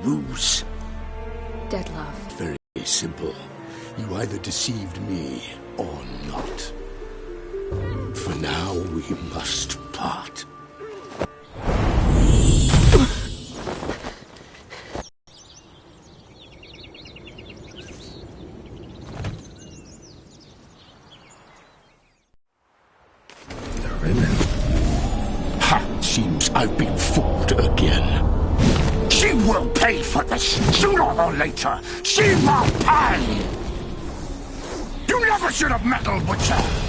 ruse? Dead love. Very simple. You either deceived me or not. For now, we must part. Seems I've been fooled again. She will pay for this, sooner or later. She will pay! You never should have meddled with her!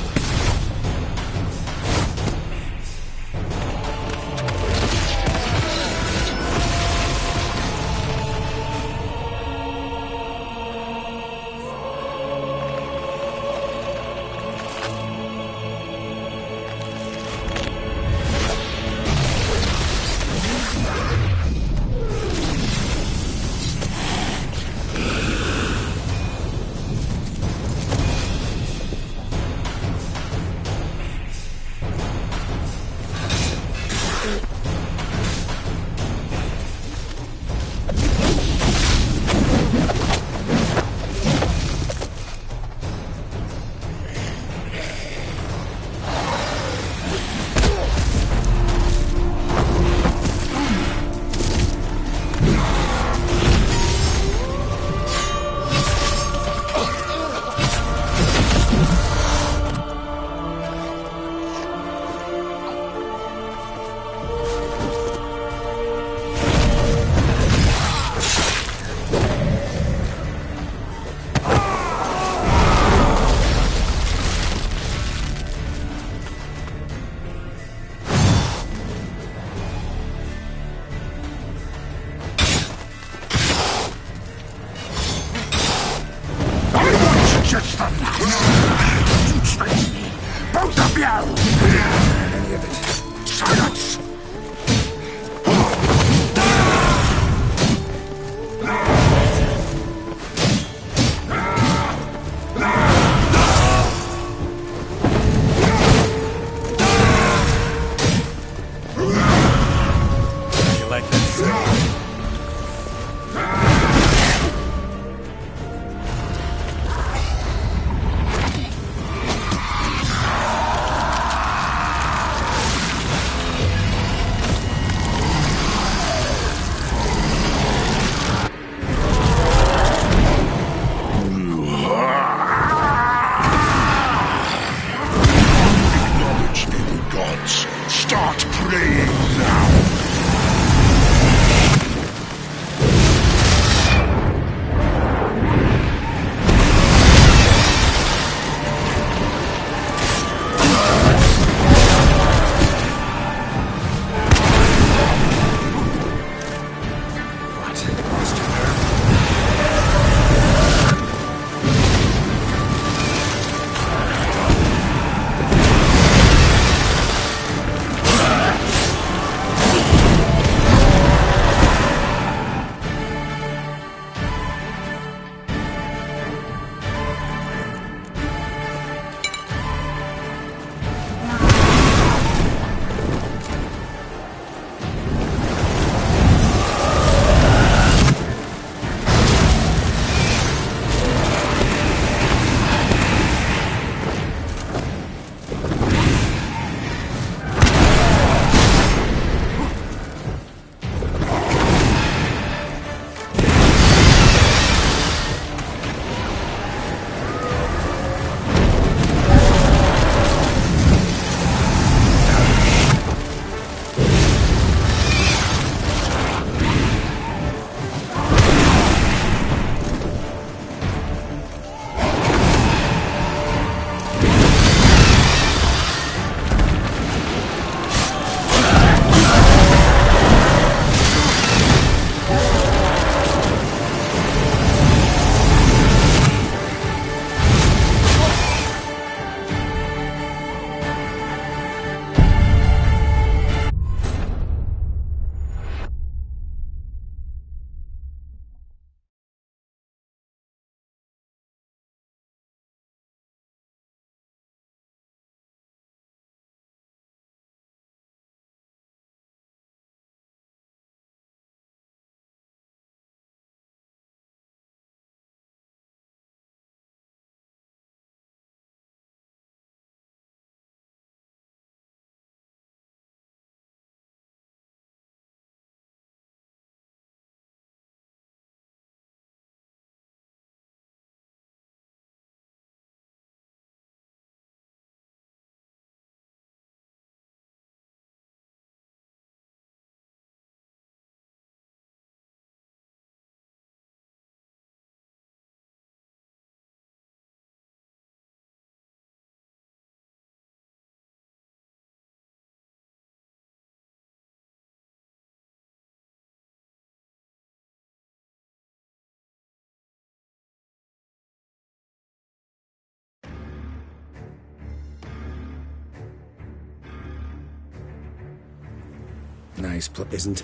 Nice isn't.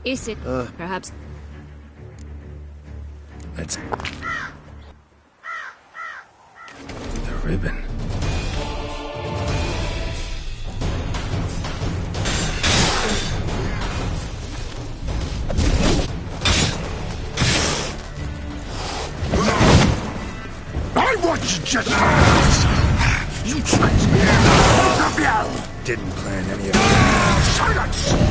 Is it perhaps? That's... The ribbon. I want you just you tricked me! Both of you! Didn't plan any of it. Silence!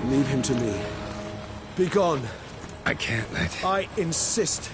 Leave him to me. Be gone. I can't let... I insist.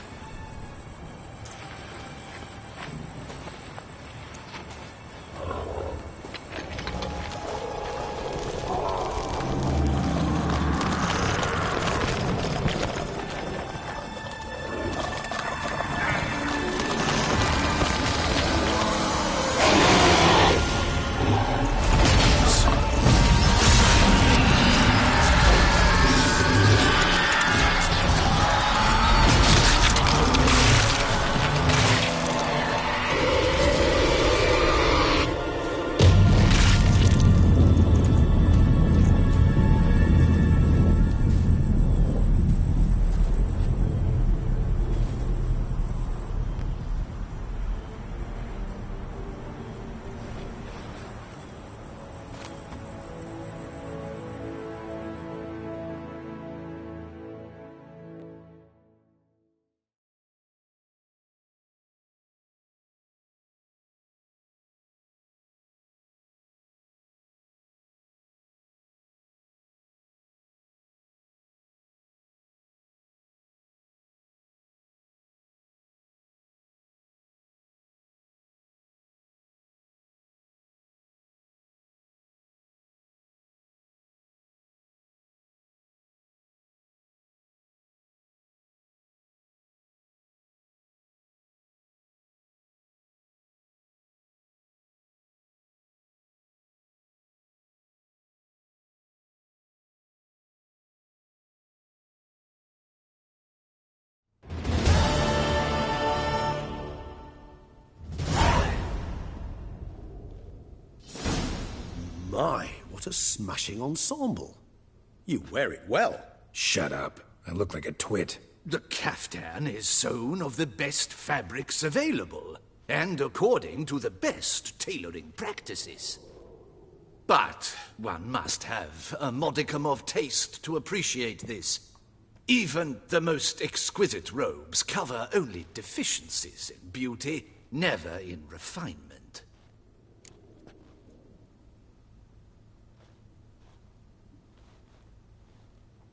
My, what a smashing ensemble. You wear it well. Shut up. I look like a twit. The caftan is sewn of the best fabrics available, and according to the best tailoring practices. But one must have a modicum of taste to appreciate this. Even the most exquisite robes cover only deficiencies in beauty, never in refinement.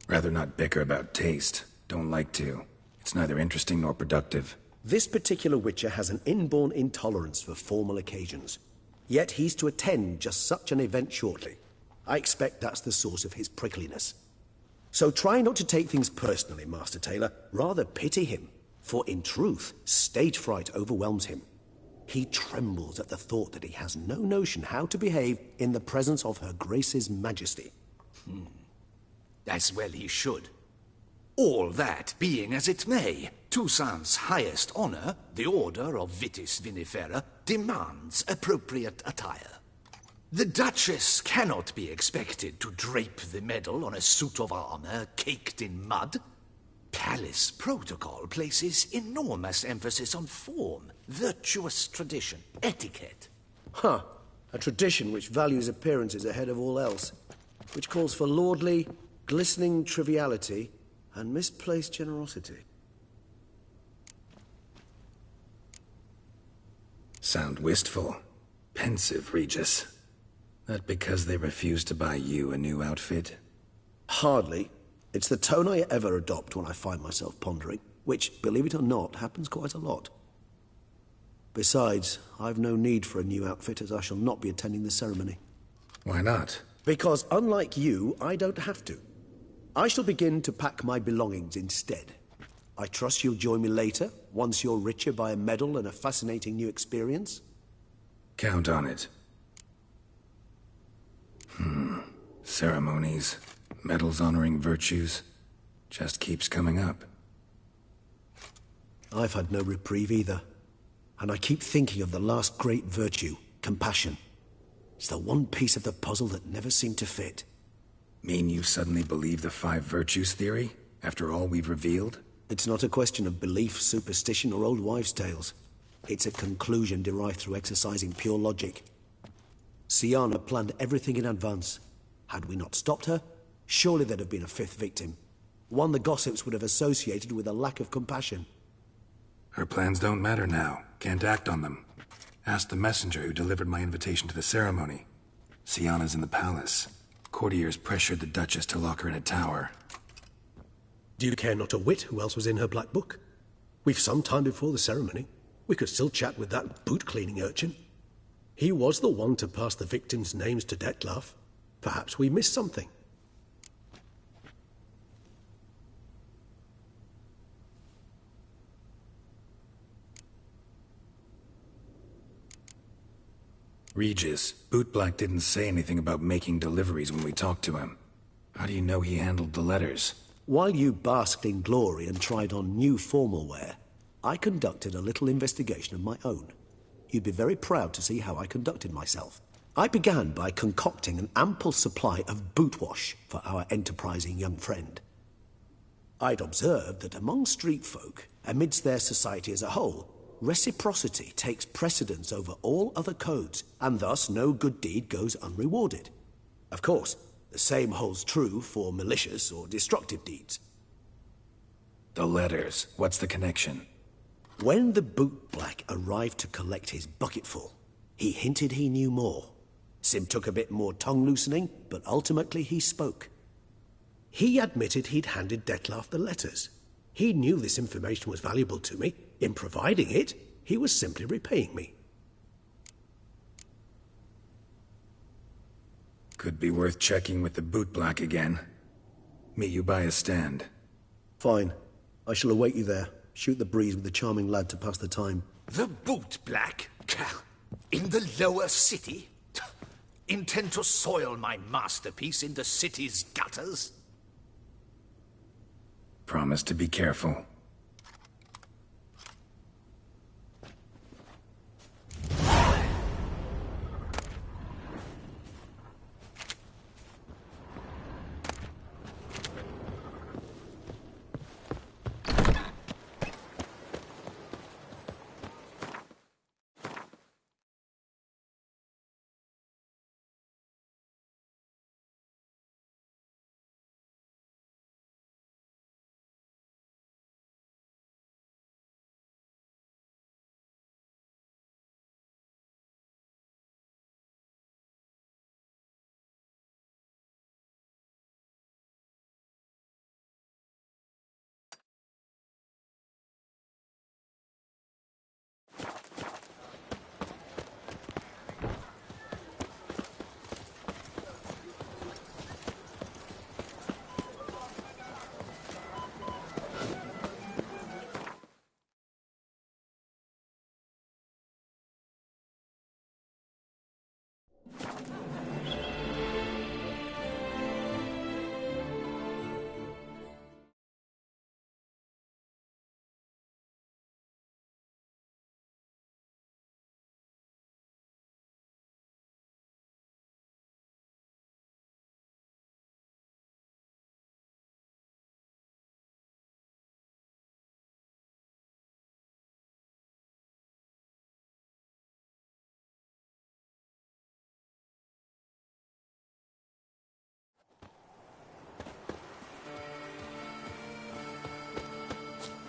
Rather not bicker about taste. Don't like to. It's neither interesting nor productive. This particular Witcher has an inborn intolerance for formal occasions. Yet he's to attend just such an event shortly. I expect that's the source of his prickliness. So try not to take things personally, Master Taylor. Rather pity him. For in truth, stage fright overwhelms him. He trembles at the thought that he has no notion how to behave in the presence of Her Grace's Majesty. As well he should. All that being as it may, Toussaint's highest honor, the Order of Vitis Vinifera, demands appropriate attire. The Duchess cannot be expected to drape the medal on a suit of armor caked in mud. Palace protocol places enormous emphasis on form, virtuous tradition, etiquette. Huh. A tradition which values appearances ahead of all else. Which calls for lordly, glistening triviality and misplaced generosity. Sound wistful. Pensive, Regis. That because they refuse to buy you a new outfit? Hardly. It's the tone I ever adopt when I find myself pondering, which, believe it or not, happens quite a lot. Besides, I've no need for a new outfit as I shall not be attending the ceremony. Why not? Because unlike you, I don't have to. I shall begin to pack my belongings instead. I trust you'll join me later, once you're richer by a medal and a fascinating new experience? Count on it. Ceremonies, medals honoring virtues, just keeps coming up. I've had no reprieve either. And I keep thinking of the last great virtue, compassion. It's the one piece of the puzzle that never seemed to fit. Mean you suddenly believe the 5 virtues theory, after all we've revealed? It's not a question of belief, superstition, or old wives' tales. It's a conclusion derived through exercising pure logic. Sienna planned everything in advance. Had we not stopped her, surely there'd have been a fifth victim. One the gossips would have associated with a lack of compassion. Her plans don't matter now. Can't act on them. Ask the messenger who delivered my invitation to the ceremony. Sienna's in the palace. Courtiers pressured the Duchess to lock her in a tower. Do you care not a whit who else was in her black book? We've some time before the ceremony. We could still chat with that boot-cleaning urchin. He was the one to pass the victims' names to Detlef. Perhaps we missed something. Regis, Bootblack didn't say anything about making deliveries when we talked to him. How do you know he handled the letters? While you basked in glory and tried on new formal wear, I conducted a little investigation of my own. You'd be very proud to see how I conducted myself. I began by concocting an ample supply of boot wash for our enterprising young friend. I'd observed that among street folk, amidst their society as a whole, reciprocity takes precedence over all other codes, and thus no good deed goes unrewarded. Of course, the same holds true for malicious or destructive deeds. The letters. What's the connection? When the bootblack arrived to collect his bucketful, he hinted he knew more. Sim took a bit more tongue-loosening, but ultimately he spoke. He admitted he'd handed Detlef the letters. He knew this information was valuable to me. In providing it, he was simply repaying me. Could be worth checking with the bootblack again. Meet you by a stand. Fine. I shall await you there. Shoot the breeze with the charming lad to pass the time. The bootblack? In the lower city? Intend to soil my masterpiece in the city's gutters? Promise to be careful.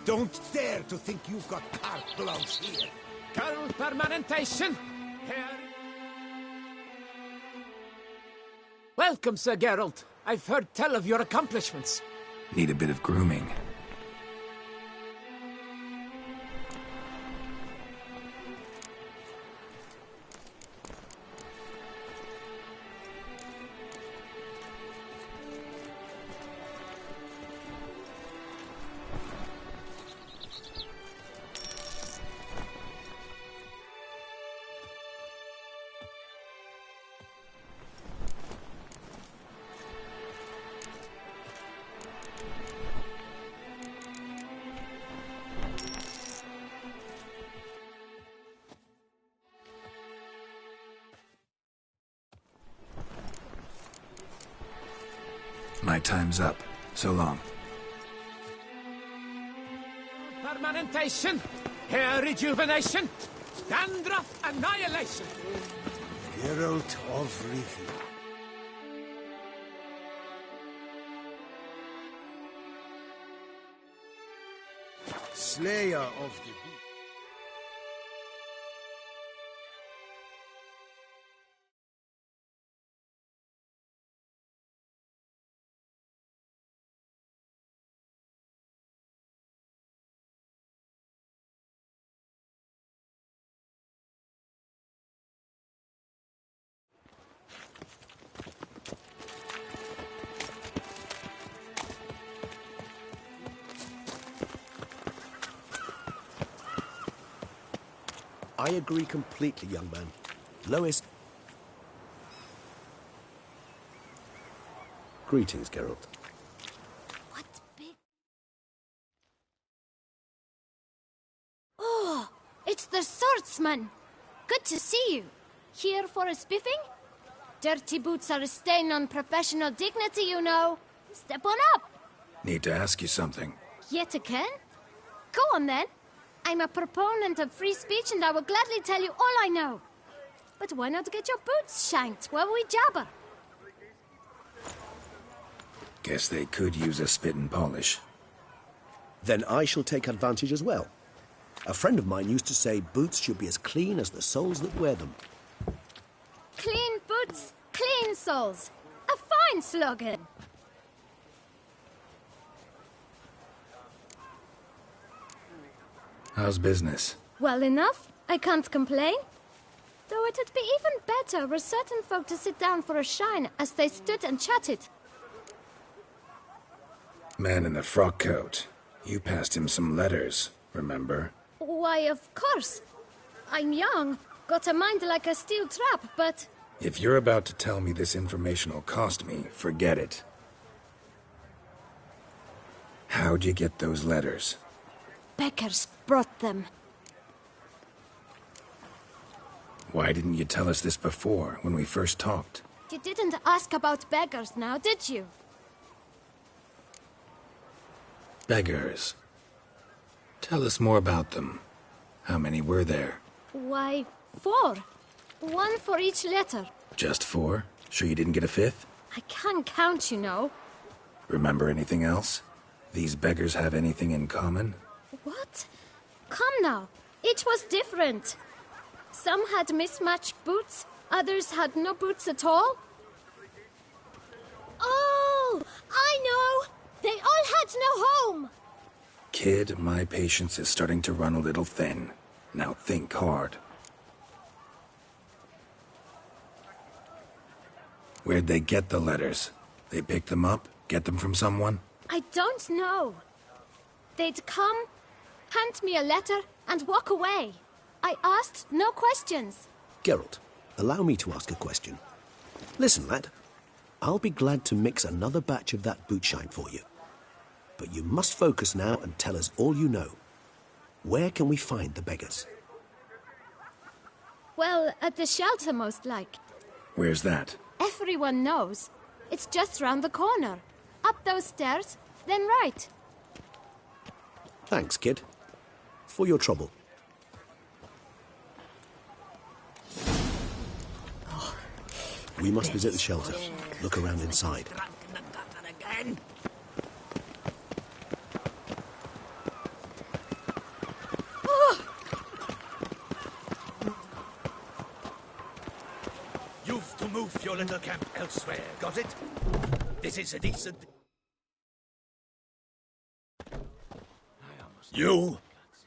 Don't dare to think you've got carte blanche here. Carol Permanentation! Here. Welcome, Sir Geralt. I've heard tell of your accomplishments. Need a bit of grooming. My time's up. So long. Permanentation! Hair rejuvenation. Dandruff annihilation. Geralt of Rivia. Slayer of the Beast. I agree completely, young man. Lois... Greetings, Geralt. What big... Oh, it's the swordsman. Good to see you. Here for a spiffing? Dirty boots are a stain on professional dignity, you know. Step on up. Need to ask you something. Yet again? Go on then. I'm a proponent of free speech and I will gladly tell you all I know. But why not get your boots shanked while we jabber? Guess they could use a spit and polish. Then I shall take advantage as well. A friend of mine used to say boots should be as clean as the soles that wear them. Clean boots, clean soles. A fine slogan. How's business? Well enough. I can't complain. Though it'd be even better were certain folk to sit down for a shine as they stood and chatted. Man in the frock coat. You passed him some letters, remember? Why, of course. I'm young, got a mind like a steel trap, but... If you're about to tell me this information will cost me, forget it. How'd you get those letters? Beggars brought them. Why didn't you tell us this before, when we first talked? You didn't ask about beggars now, did you? Beggars. Tell us more about them. How many were there? Why, 4. 1 for each letter. Just 4? Sure you didn't get a 5th? I can't count, you know. Remember anything else? These beggars have anything in common? What? Come now. Each was different. Some had mismatched boots, others had no boots at all. Oh, I know! They all had no home! Kid, my patience is starting to run a little thin. Now think hard. Where'd they get the letters? They pick them up? Get them from someone? I don't know. They'd come, hand me a letter, and walk away. I asked no questions. Geralt, allow me to ask a question. Listen, lad. I'll be glad to mix another batch of that boot shine for you. But you must focus now and tell us all you know. Where can we find the beggars? Well, at the shelter, most like. Where's that? Everyone knows. It's just round the corner. Up those stairs, then right. Thanks, kid. For your trouble. We must visit the shelter. Look around inside. You've to move your little camp elsewhere, got it? This is a decent... You?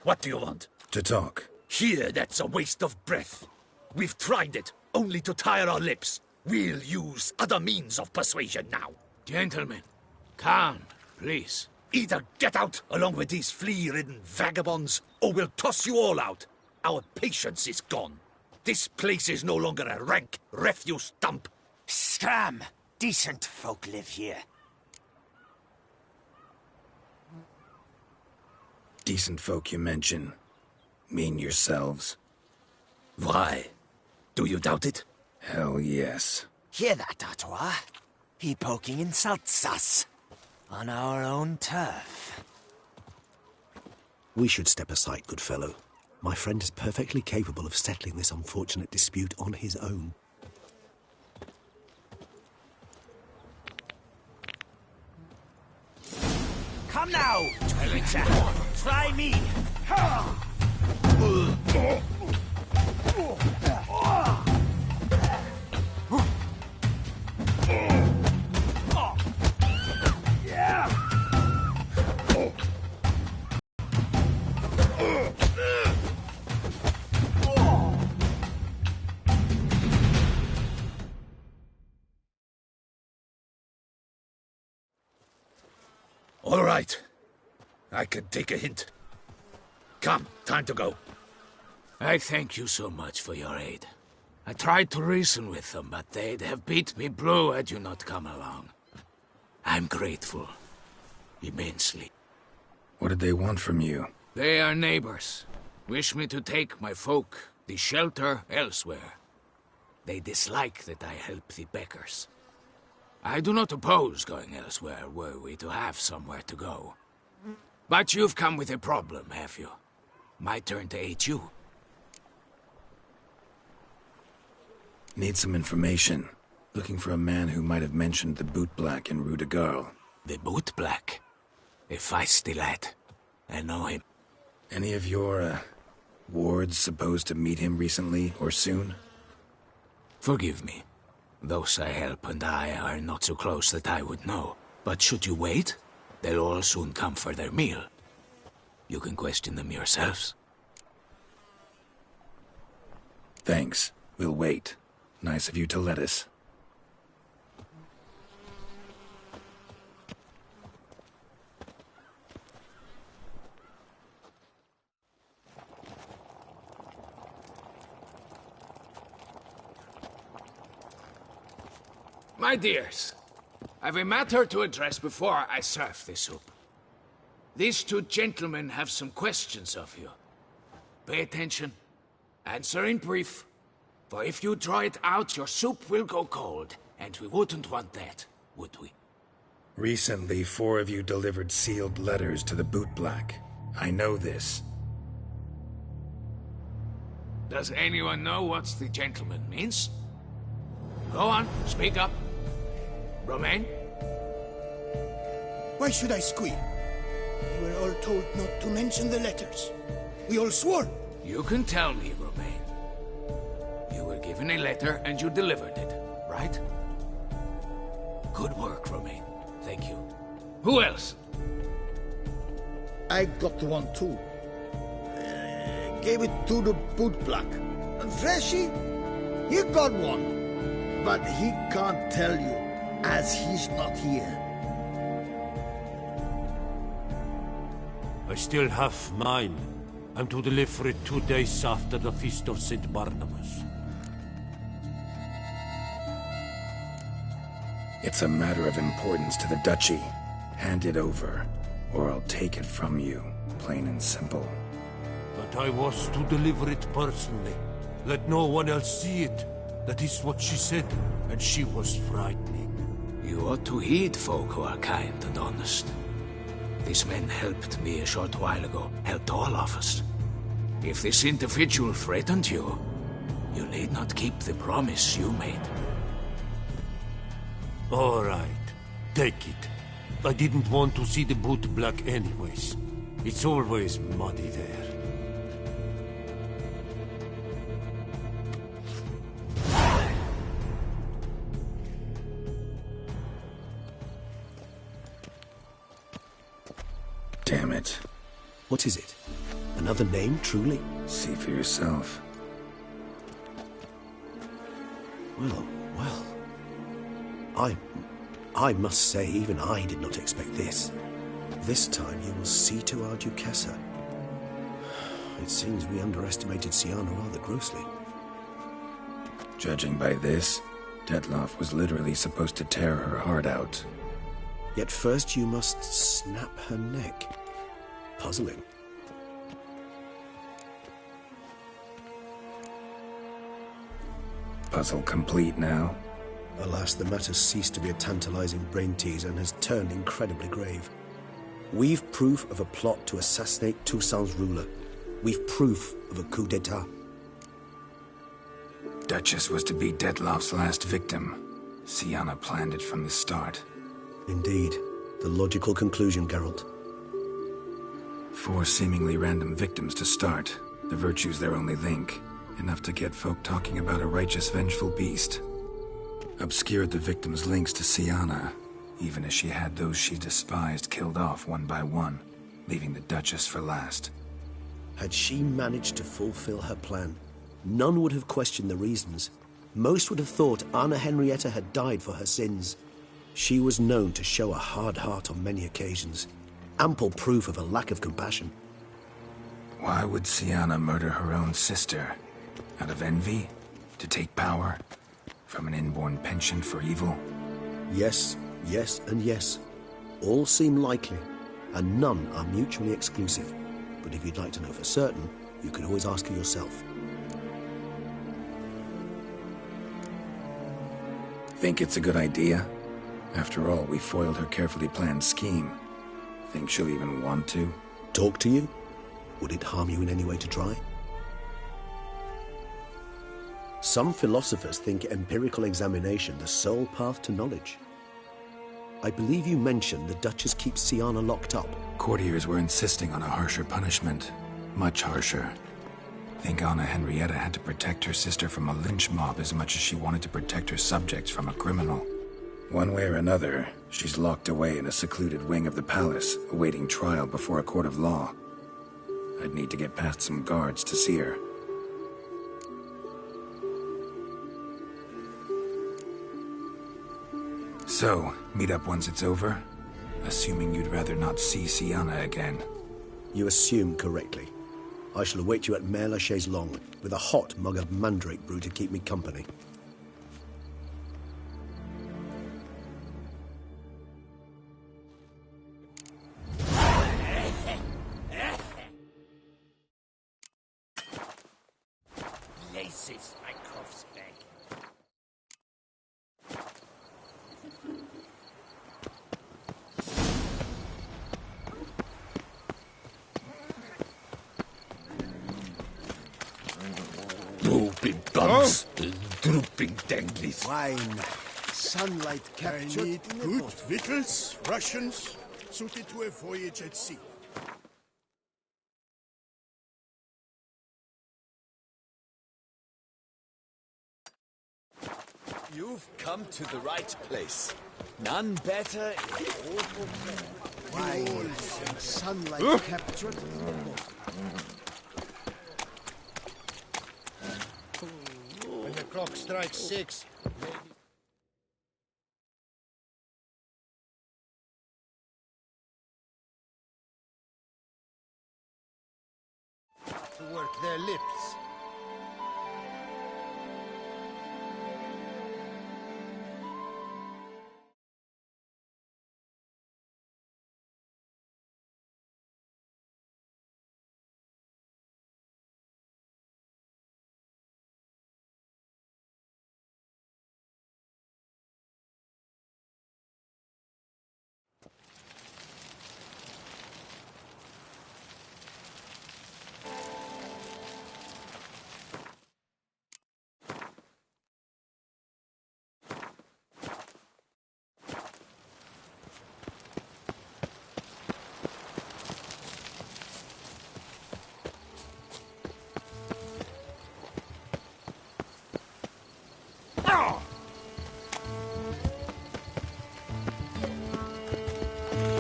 What do you want? To talk. Here, that's a waste of breath. We've tried it, only to tire our lips. We'll use other means of persuasion now. Gentlemen, calm, please. Either get out along with these flea-ridden vagabonds, or we'll toss you all out. Our patience is gone. This place is no longer a rank refuse dump. Scram! Decent folk live here. Decent folk you mention. Mean yourselves. Why? Do you doubt it? Hell yes. Hear that, Artois? He poking insults us. On our own turf. We should step aside, good fellow. My friend is perfectly capable of settling this unfortunate dispute on his own. Come now, Twitcher. Try me. All right. I can take a hint. Come, time to go. I thank you so much for your aid. I tried to reason with them, but they'd have beat me blue had you not come along. I'm grateful. Immensely. What did they want from you? They are neighbors. Wish me to take my folk, the shelter, elsewhere. They dislike that I help the Beckers. I do not oppose going elsewhere, were we to have somewhere to go. But you've come with a problem, have you? My turn to aid you. Need some information. Looking for a man who might have mentioned the boot black in Rue de Garl. The boot black? A feisty lad. I know him. Any of your, wards supposed to meet him recently or soon? Forgive me. Those I help and I are not so close that I would know. But should you wait, they'll all soon come for their meal. You can question them yourselves. Thanks. We'll wait. Nice of you to let us. My dears, I've a matter to address before I serve the soup. These two gentlemen have some questions of you. Pay attention. Answer in brief. For if you draw it out, your soup will go cold, and we wouldn't want that, would we? Recently, 4 of you delivered sealed letters to the boot black. I know this. Does anyone know what the gentleman means? Go on, speak up. Romain? Why should I squeal? We were all told not to mention the letters. We all swore. You can tell me, Romain. You were given a letter and you delivered it, right? Good work, Romain. Thank you. Who else? I got one too. Gave it to the bootblack. And Freshy, he got one. But he can't tell you, as he's not here. I still have mine. I'm to deliver it 2 days after the Feast of St. Barnabas. It's a matter of importance to the Duchy. Hand it over, or I'll take it from you, plain and simple. But I was to deliver it personally. Let no one else see it. That is what she said, and she was frightening. You ought to heed folk who are kind and honest. These men helped me a short while ago, helped all of us. If this individual threatened you, you need not keep the promise you made. All right, take it. I didn't want to see the boot black anyways. It's always muddy there. Damn it. What is it? Another name, truly? See for yourself. Well. I must say, even I did not expect this. This time you will see to our Duchessa. It seems we underestimated Siana rather grossly. Judging by this, Detloff was literally supposed to tear her heart out. Yet first you must snap her neck. Puzzling. Puzzle complete now? Alas, the matter ceased to be a tantalizing brain tease and has turned incredibly grave. We've proof of a plot to assassinate Toussaint's ruler. We've proof of a coup d'etat. Duchess was to be Dettloff's last victim. Sienna planned it from the start. Indeed. The logical conclusion, Geralt. 4 seemingly random victims to start. The virtue's their only link. Enough to get folk talking about a righteous, vengeful beast. Obscured the victims' links to Sienna, even as she had those she despised killed off one by one, leaving the Duchess for last. Had she managed to fulfill her plan, none would have questioned the reasons. Most would have thought Anna Henrietta had died for her sins. She was known to show a hard heart on many occasions. Ample proof of a lack of compassion. Why would Sienna murder her own sister? Out of envy? To take power? From an inborn penchant for evil? Yes, yes, and yes. All seem likely, and none are mutually exclusive. But if you'd like to know for certain, you can always ask her yourself. Think it's a good idea? After all, we foiled her carefully planned scheme. Think she'll even want to? Talk to you? Would it harm you in any way to try? Some philosophers think empirical examination the sole path to knowledge. I believe you mentioned the Duchess keeps Sienna locked up. Courtiers were insisting on a harsher punishment. Much harsher. Think Anna Henrietta had to protect her sister from a lynch mob as much as she wanted to protect her subjects from a criminal. One way or another, she's locked away in a secluded wing of the palace, awaiting trial before a court of law. I'd need to get past some guards to see her. So, meet up once it's over? Assuming you'd rather not see Sienna again. You assume correctly. I shall await you at Mare la Chaise-Longue with a hot mug of mandrake brew to keep me company. Laces my cuffs back. Drooping bums, drooping danglies. Wine. Sunlight captured. I need good victuals, rations, suited to a voyage at sea. You've come to the right place. None better in all of Wine. Sunlight captured. When the clock strikes 6, to work their lips.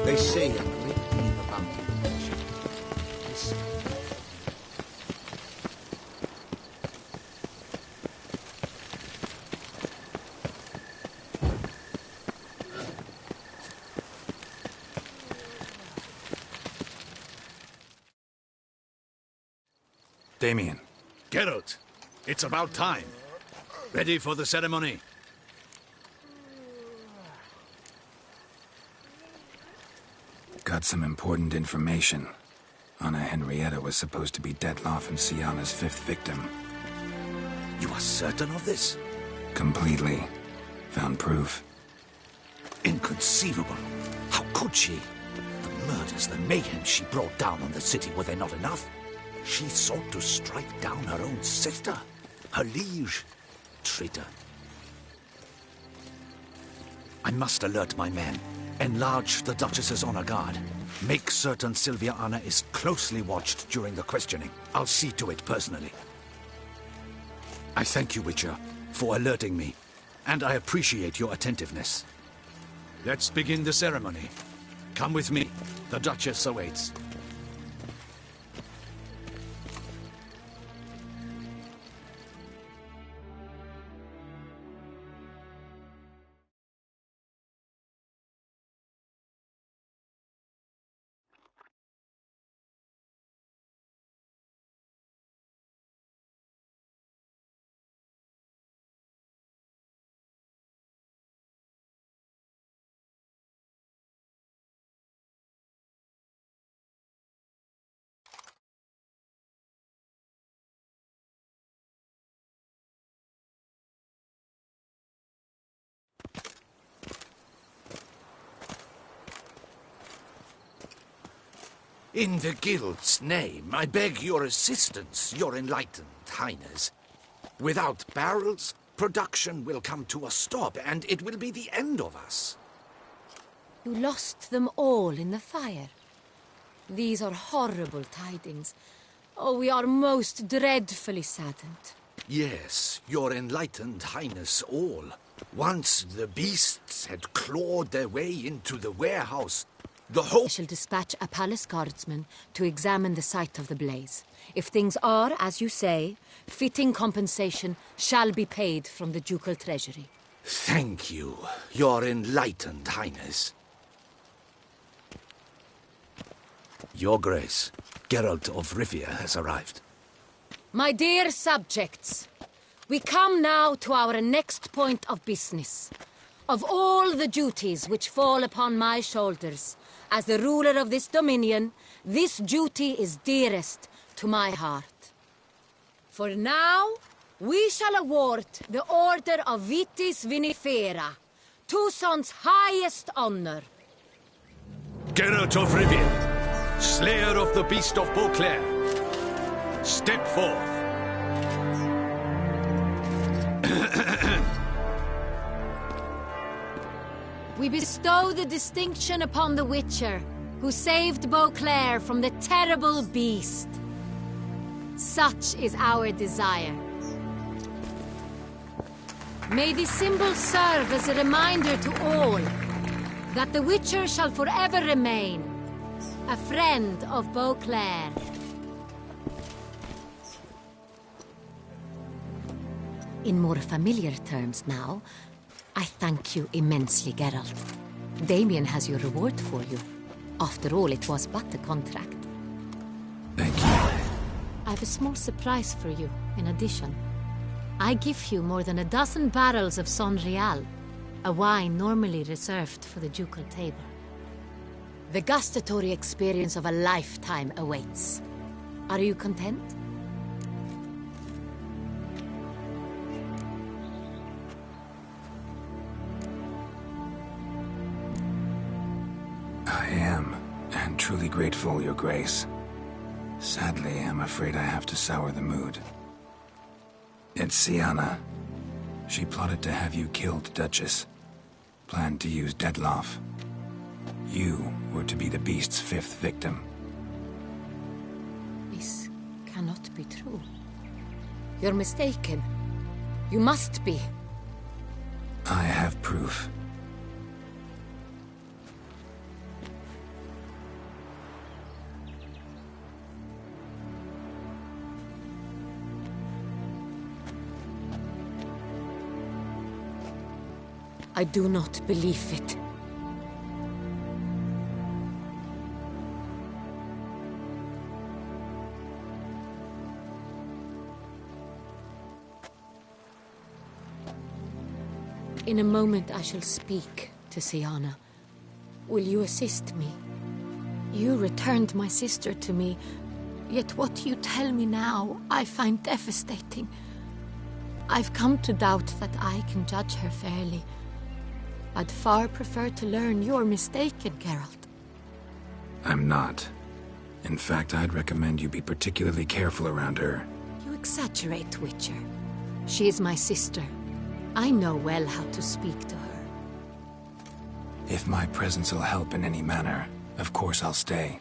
They say a great deal about the adventure. Listen. Damien. Geralt, it's about time. Ready for the ceremony? Got some important information. Anna Henrietta was supposed to be Dettloff and Sienna's 5th victim. You are certain of this? Completely. Found proof. Inconceivable. How could she? The murders, the mayhem she brought down on the city, were they not enough? She sought to strike down her own sister, her liege. Traitor. I must alert my men. Enlarge the Duchess's honor guard. Make certain Silviana is closely watched during the questioning. I'll see to it personally. I thank you, Witcher, for alerting me, and I appreciate your attentiveness. Let's begin the ceremony. Come with me. The Duchess awaits. In the Guild's name, I beg your assistance, your enlightened highness. Without barrels, production will come to a stop, and it will be the end of us. You lost them all in the fire. These are horrible tidings. Oh, we are most dreadfully saddened. Yes, your enlightened highness all. Once the beasts had clawed their way into the warehouse, the whole... I shall dispatch a palace guardsman to examine the site of the blaze. If things are, as you say, fitting compensation shall be paid from the ducal treasury. Thank you, your enlightened highness. Your Grace, Geralt of Rivia has arrived. My dear subjects, we come now to our next point of business. Of all the duties which fall upon my shoulders, as the ruler of this dominion, this duty is dearest to my heart. For now, we shall award the Order of Vitis Vinifera, Tucson's highest honor. Geralt of Rivia, slayer of the beast of Beauclair, step forth. We bestow the distinction upon the Witcher, who saved Beauclair from the terrible beast. Such is our desire. May this symbol serve as a reminder to all that the Witcher shall forever remain a friend of Beauclair. In more familiar terms now, I thank you immensely, Geralt. Damien has your reward for you. After all, it was but a contract. Thank you. I have a small surprise for you, in addition. I give you more than a dozen barrels of Son Real, a wine normally reserved for the ducal table. The gustatory experience of a lifetime awaits. Are you content? I am, and truly grateful, Your Grace. Sadly, I'm afraid I have to sour the mood. It's Sienna. She plotted to have you killed, Duchess. Planned to use Dettlaff. You were to be the beast's fifth victim. This cannot be true. You're mistaken. You must be. I have proof. I do not believe it. In a moment I shall speak to Sienna. Will you assist me? You returned my sister to me, yet what you tell me now I find devastating. I've come to doubt that I can judge her fairly. I'd far prefer to learn you're mistaken, Geralt. I'm not. In fact, I'd recommend you be particularly careful around her. You exaggerate, Witcher. She is my sister. I know well how to speak to her. If my presence will help in any manner, of course I'll stay.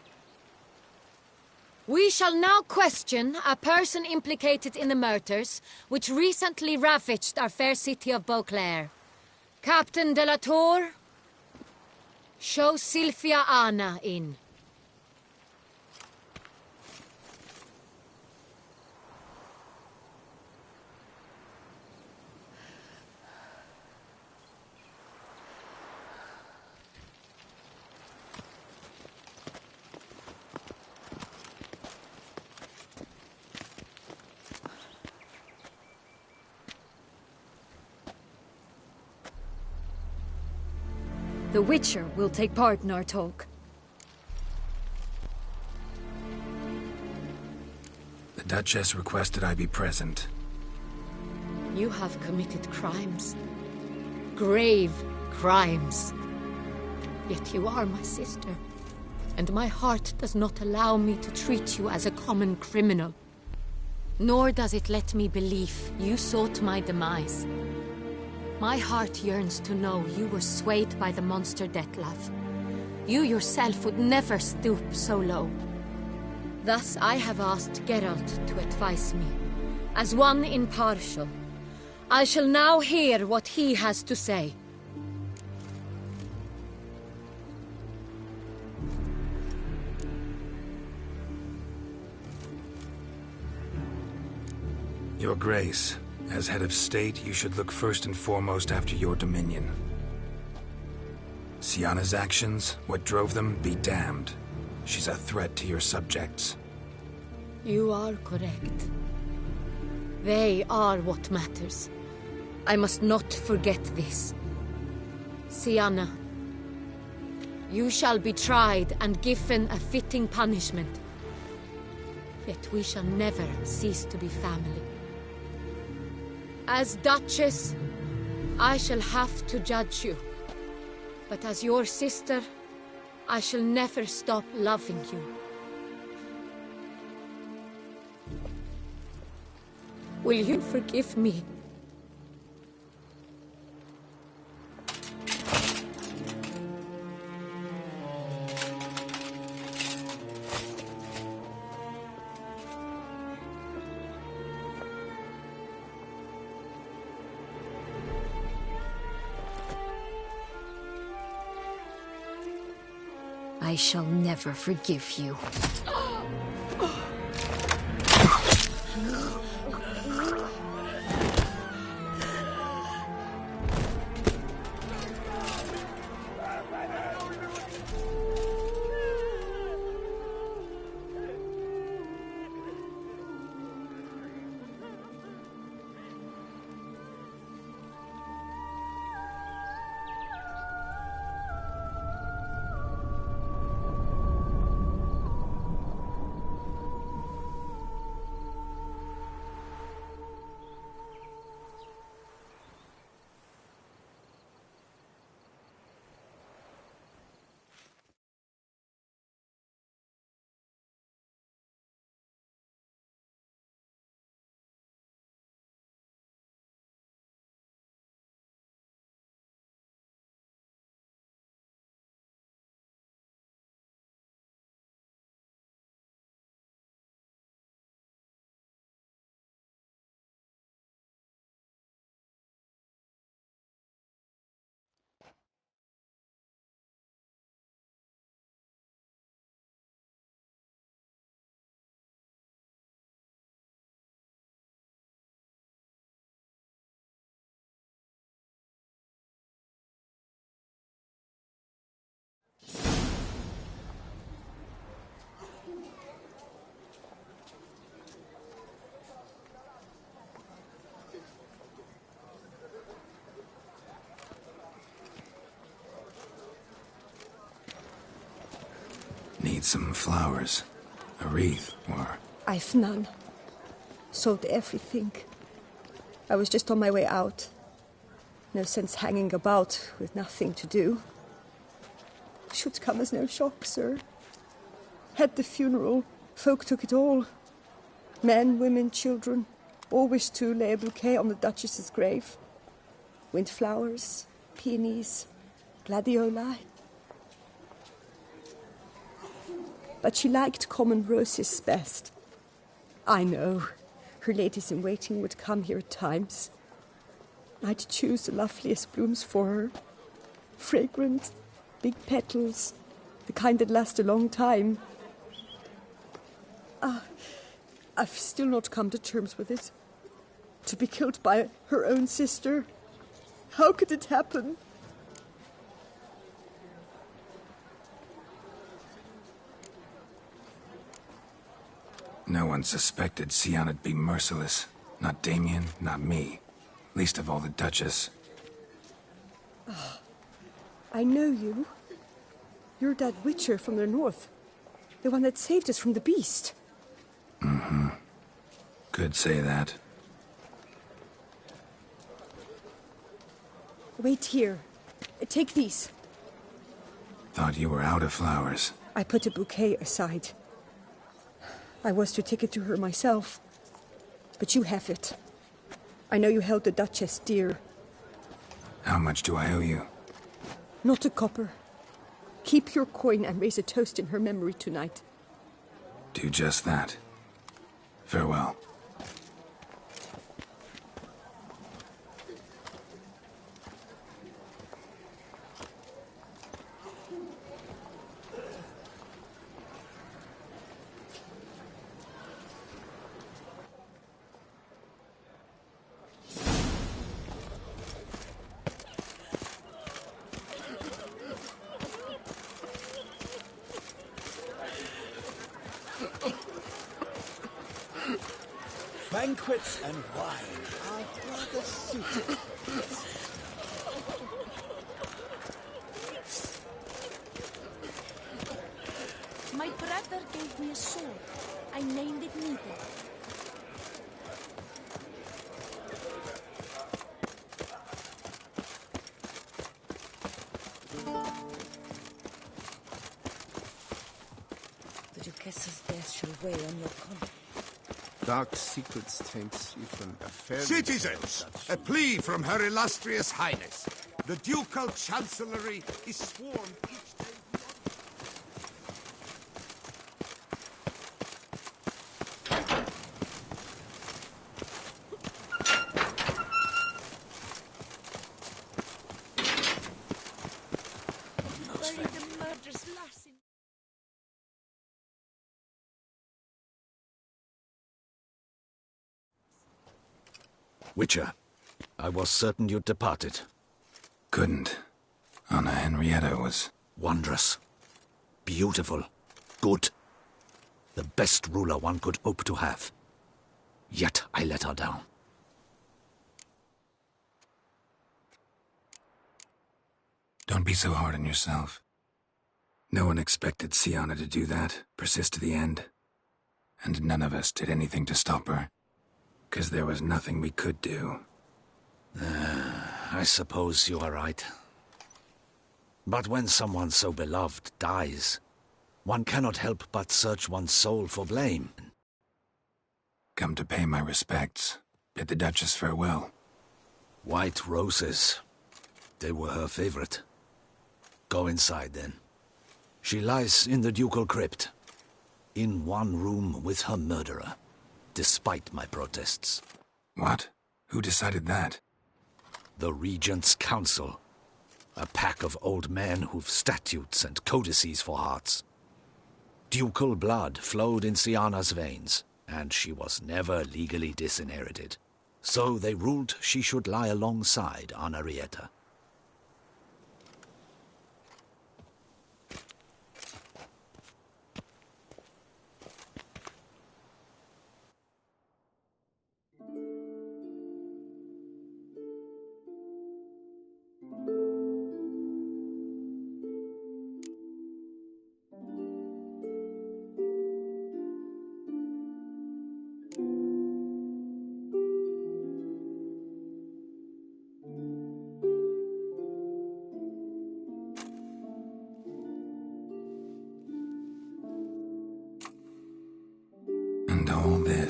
We shall now question a person implicated in the murders which recently ravaged our fair city of Beauclair. Captain de la Tour, show Sylvia Anna in. The Witcher will take part in our talk. The Duchess requested I be present. You have committed crimes. Grave crimes. Yet you are my sister, and my heart does not allow me to treat you as a common criminal. Nor does it let me believe you sought my demise. My heart yearns to know you were swayed by the monster Dettlaff. You yourself would never stoop so low. Thus I have asked Geralt to advise me. As one impartial, I shall now hear what he has to say. Your Grace, as head of state, you should look first and foremost after your dominion. Syanna's actions, what drove them, be damned. She's a threat to your subjects. You are correct. They are what matters. I must not forget this. Syanna, you shall be tried and given a fitting punishment. Yet we shall never cease to be family. As Duchess, I shall have to judge you. But as your sister, I shall never stop loving you. Will you forgive me? I shall never forgive you. Need some flowers. A wreath, or... I've none. Sold everything. I was just on my way out. No sense hanging about with nothing to do. Should come as no shock, sir. At the funeral, folk took it all. Men, women, children, all wished to lay a bouquet on the Duchess's grave. Windflowers, peonies, gladioli. But she liked common roses best. I know, her ladies-in-waiting would come here at times. I'd choose the loveliest blooms for her. Fragrant, big petals, the kind that last a long time. I've still not come to terms with it. To be killed by her own sister. How could it happen? No one suspected Sianna'd be merciless. Not Damien, not me. Least of all the Duchess. Oh, I know you. You're that witcher from the north. The one that saved us from the beast. Mm-hmm. Could say that. Wait here. Take these. Thought you were out of flowers. I put a bouquet aside. I was to take it to her myself. But you have it. I know you held the Duchess dear. How much do I owe you? Not a copper. Keep your coin and raise a toast in her memory tonight. Do just that. Farewell. Banquets and wine are rather suited. My brother gave me a sword. I named it Needle. The Duchess's death shall weigh on your conscience. Dark secrets taint even a fair... Citizens, a plea from Her Illustrious Highness. The Ducal Chancellery is sworn each day... Bury the murderous lass in... Witcher, I was certain you'd departed. Couldn't. Anna Henrietta was... Wondrous. Beautiful. Good. The best ruler one could hope to have. Yet I let her down. Don't be so hard on yourself. No one expected Sianna to do that, persist to the end. And none of us did anything to stop her. 'Cause there was nothing we could do. I suppose you are right. But when someone so beloved dies, one cannot help but search one's soul for blame. Come to pay my respects. Bid the Duchess farewell. White roses. They were her favorite. Go inside, then. She lies in the ducal crypt. In one room with her murderer. Despite my protests. What? Who decided that? The Regent's Council. A pack of old men who've statutes and codices for hearts. Ducal blood flowed in Sianna's veins, and she was never legally disinherited. So they ruled she should lie alongside Anarietta.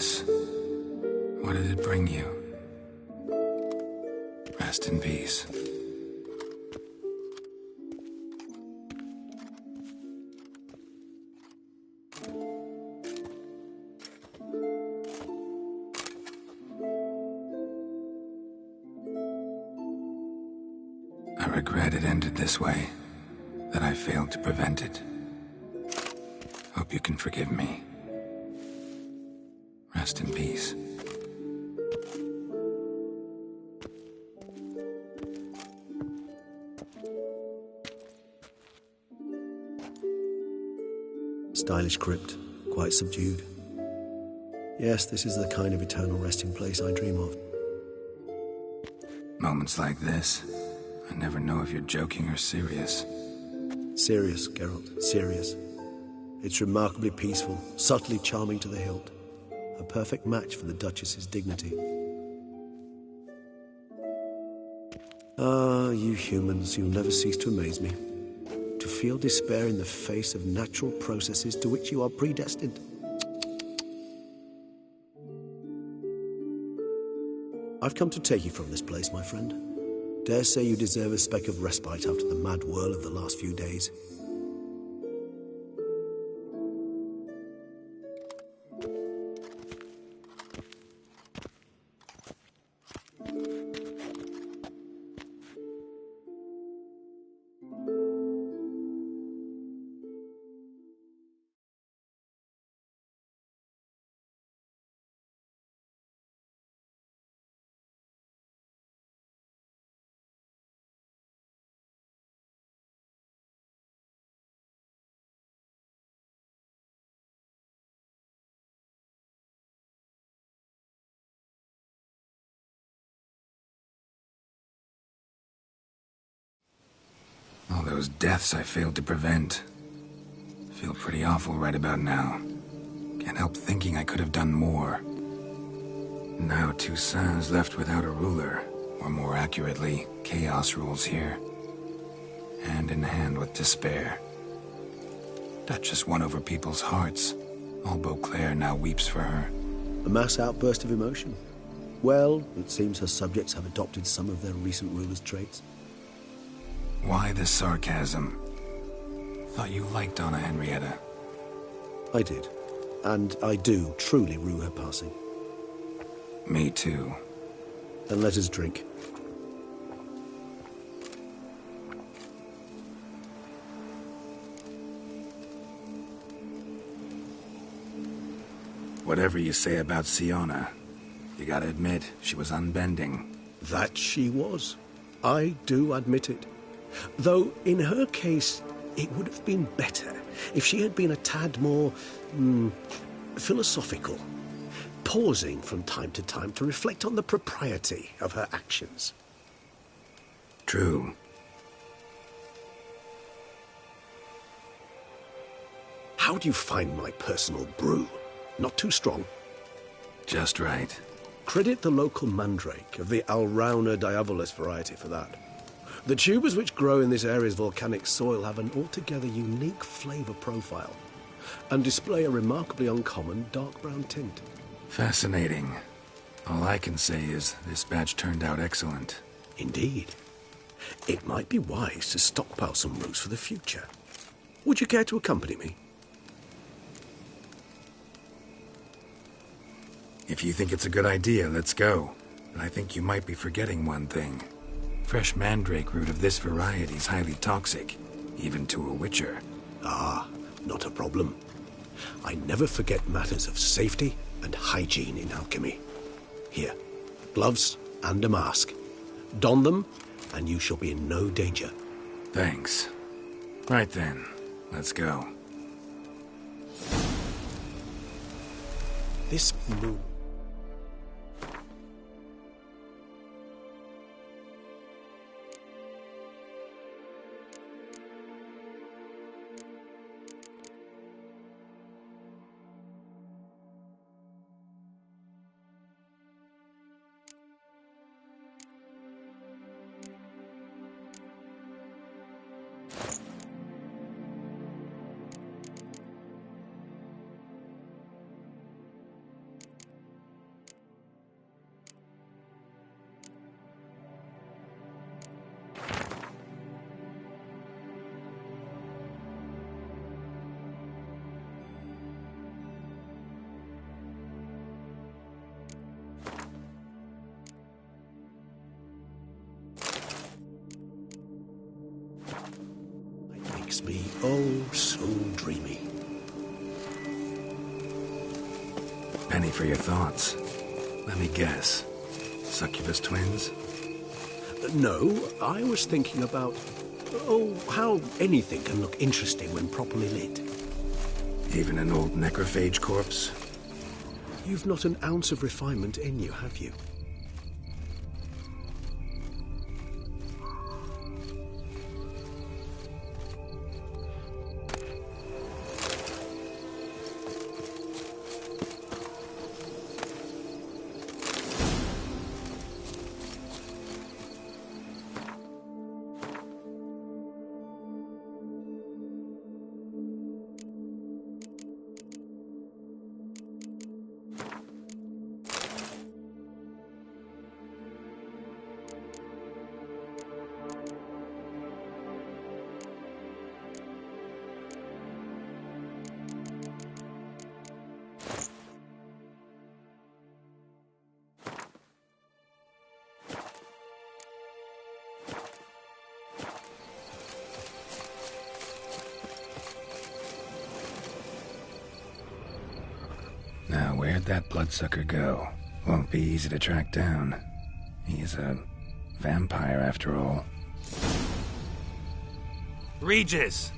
this? What did it bring you? Rest in peace. I regret it ended this way, that I failed to prevent it. Hope you can forgive me. Rest in peace. Stylish crypt, quite subdued. Yes, this is the kind of eternal resting place I dream of. Moments like this, I never know if you're joking or serious. Serious, Geralt, serious. It's remarkably peaceful, subtly charming to the hilt. A perfect match for the Duchess's dignity. Ah, you humans, you'll never cease to amaze me. To feel despair in the face of natural processes to which you are predestined. I've come to take you from this place, my friend. Dare say you deserve a speck of respite after the mad whirl of the last few days. All those deaths I failed to prevent. Feel pretty awful right about now. Can't help thinking I could have done more. Now Toussaint's left without a ruler, or more accurately, chaos rules here. Hand in hand with despair. Duchess won over people's hearts. All Beauclair now weeps for her. A mass outburst of emotion. Well, it seems her subjects have adopted some of their recent ruler's traits. Why the sarcasm? Thought you liked Donna Henrietta. I did. And I do truly rue her passing. Me too. Then let us drink. Whatever you say about Siona, you gotta admit, she was unbending. That she was. I do admit it. Though, in her case, it would have been better if she had been a tad more, philosophical, pausing from time to time to reflect on the propriety of her actions. True. How do you find my personal brew? Not too strong? Just right. Credit the local mandrake of the Alrauna diabolus variety for that. The tubers which grow in this area's volcanic soil have an altogether unique flavour profile and display a remarkably uncommon dark brown tint. Fascinating. All I can say is this batch turned out excellent. Indeed. It might be wise to stockpile some roots for the future. Would you care to accompany me? If you think it's a good idea, let's go. But I think you might be forgetting one thing. Fresh mandrake root of this variety is highly toxic, even to a witcher. Ah, not a problem. I never forget matters of safety and hygiene in alchemy. Here, gloves and a mask. Don them, and you shall be in no danger. Thanks. Right then, let's go. This moon... makes me oh so dreamy. Penny for your thoughts. Let me guess. Succubus twins? No, I was thinking about, how anything can look interesting when properly lit. Even an old necrophage corpse? You've not an ounce of refinement in you, have you? Now, where'd that bloodsucker go? Won't be easy to track down. He's a vampire, after all. Regis!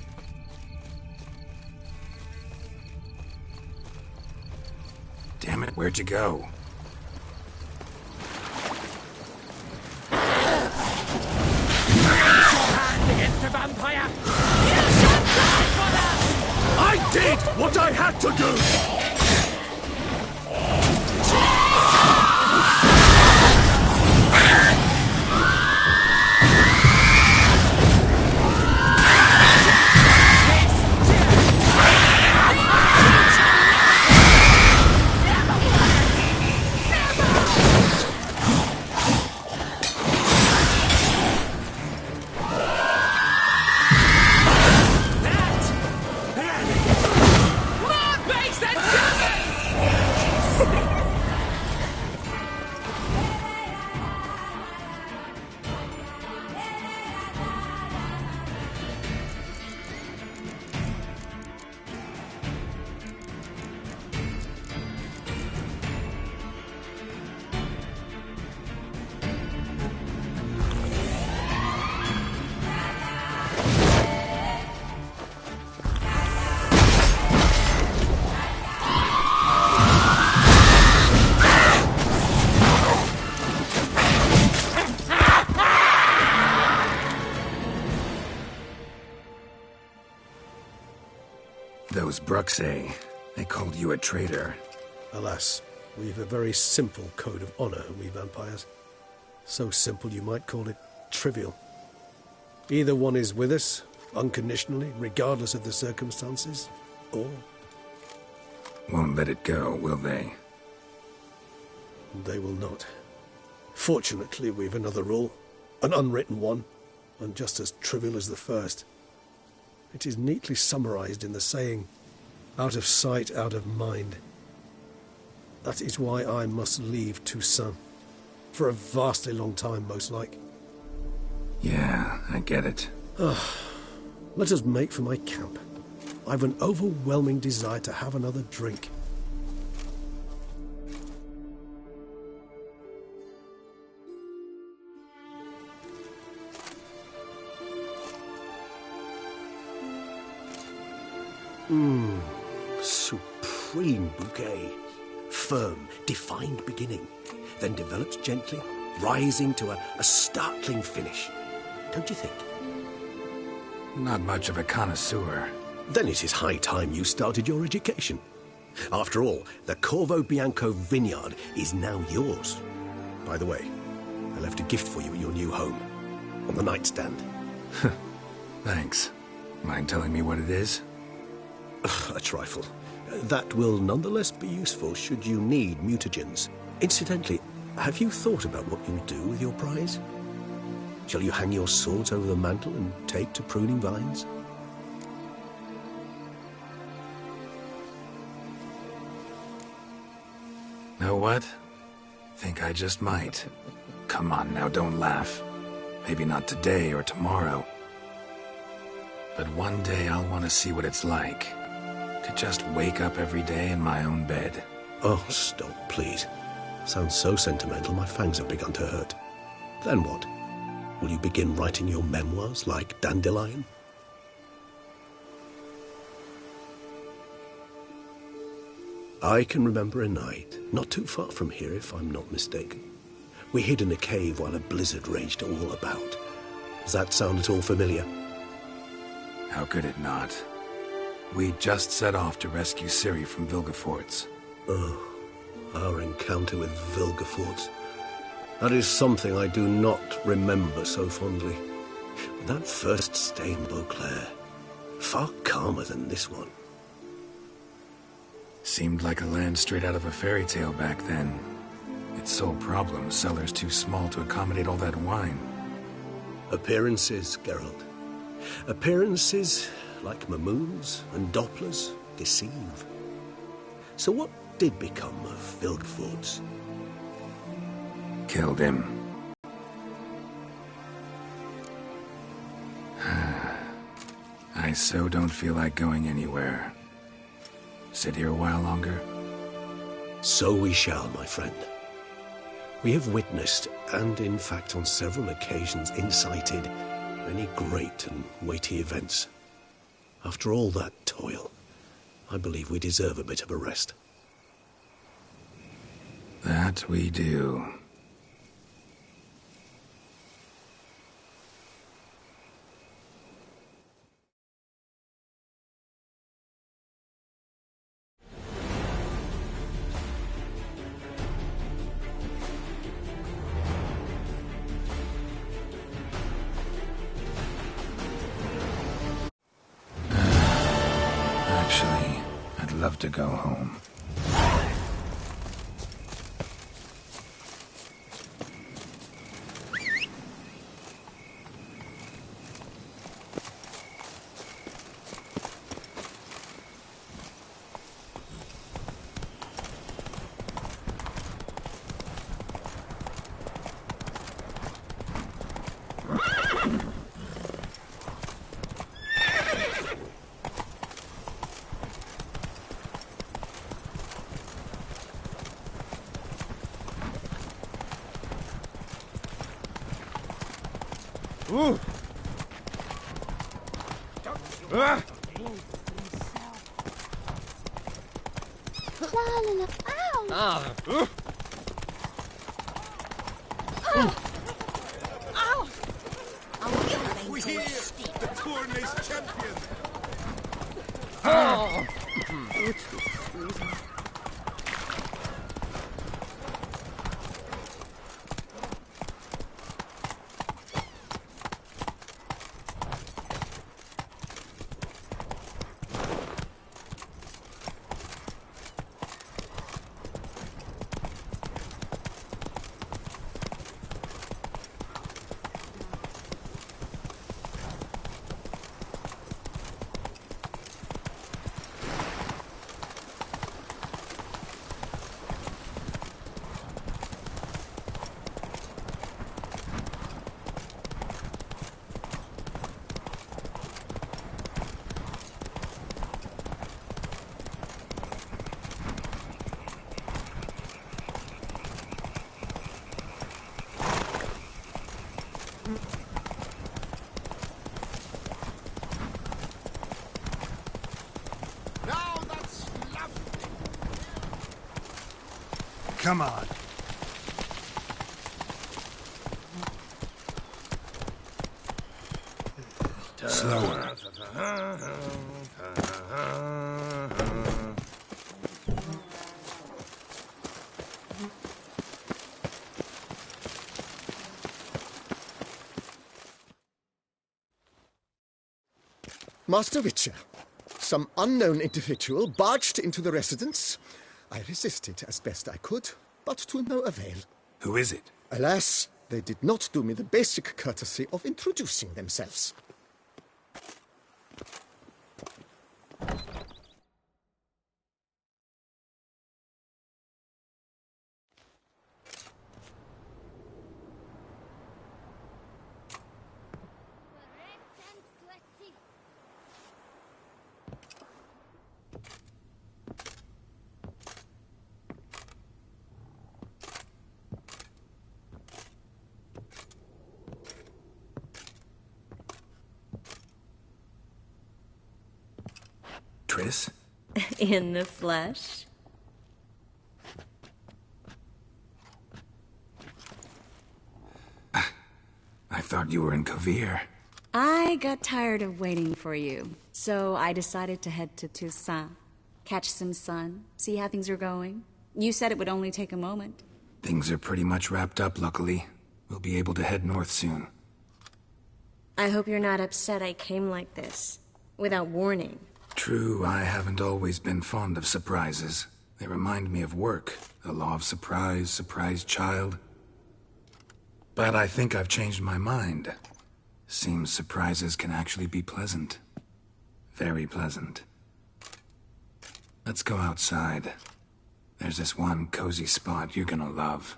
Damn it, where'd you go? Against a vampire! You shall die for that! I did what I had to do! Those Bruxae, they called you a traitor. Alas, we've a very simple code of honor, we vampires. So simple you might call it trivial. Either one is with us, unconditionally, regardless of the circumstances, or... Won't let it go, will they? They will not. Fortunately, we've another rule, an unwritten one, and just as trivial as the first. It is neatly summarized in the saying, out of sight, out of mind. That is why I must leave Toussaint. For a vastly long time, most like. Yeah, I get it. Let us make for my camp. I've an overwhelming desire to have another drink. Supreme bouquet. Firm, defined beginning, then develops gently, rising to a startling finish. Don't you think? Not much of a connoisseur. Then it is high time you started your education. After all, the Corvo Bianco vineyard is now yours. By the way, I left a gift for you at your new home, on the nightstand. Thanks. Mind telling me what it is? A trifle. That will nonetheless be useful should you need mutagens. Incidentally, have you thought about what you'll do with your prize? Shall you hang your swords over the mantle and take to pruning vines? Know what? Think I just might. Come on now, don't laugh. Maybe not today or tomorrow. But one day I'll want to see what it's like. To just wake up every day in my own bed. Oh, stop, please. Sounds so sentimental, my fangs have begun to hurt. Then what? Will you begin writing your memoirs like Dandelion? I can remember a night, not too far from here if I'm not mistaken. We hid in a cave while a blizzard raged all about. Does that sound at all familiar? How could it not? We just set off to rescue Ciri from Vilgefortz. Oh, our encounter with Vilgefortz. That is something I do not remember so fondly. But that first stay in Beauclair, far calmer than this one. Seemed like a land straight out of a fairy tale back then. Its sole problem, cellars too small to accommodate all that wine. Appearances, Geralt. Appearances, like Mamoons and Dopplers, deceive. So what did become of Vilgefortz? Killed him. I so don't feel like going anywhere. Sit here a while longer? So we shall, my friend. We have witnessed, and in fact on several occasions incited, many great and weighty events. After all that toil, I believe we deserve a bit of a rest. That we do. Actually, I'd love to go home. Ooh. Ah. La la la. Ow! Ah. Ow! We hear the Tournay's champion. Oh. Now that's lovely. Come on. Slower. Master Witcher, some unknown individual barged into the residence. I resisted as best I could, but to no avail. Who is it? Alas, they did not do me the basic courtesy of introducing themselves. Triss? In the flesh? I thought you were in Kovir. I got tired of waiting for you, so I decided to head to Toussaint. Catch some sun, see how things are going. You said it would only take a moment. Things are pretty much wrapped up, luckily. We'll be able to head north soon. I hope you're not upset I came like this, without warning. True, I haven't always been fond of surprises. They remind me of work. The law of surprise, surprise child. But I think I've changed my mind. Seems surprises can actually be pleasant. Very pleasant. Let's go outside. There's this one cozy spot you're gonna love.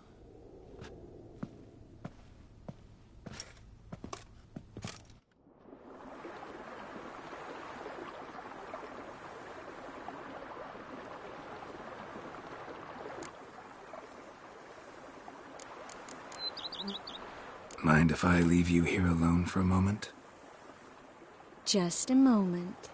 Mind if I leave you here alone for a moment? Just a moment.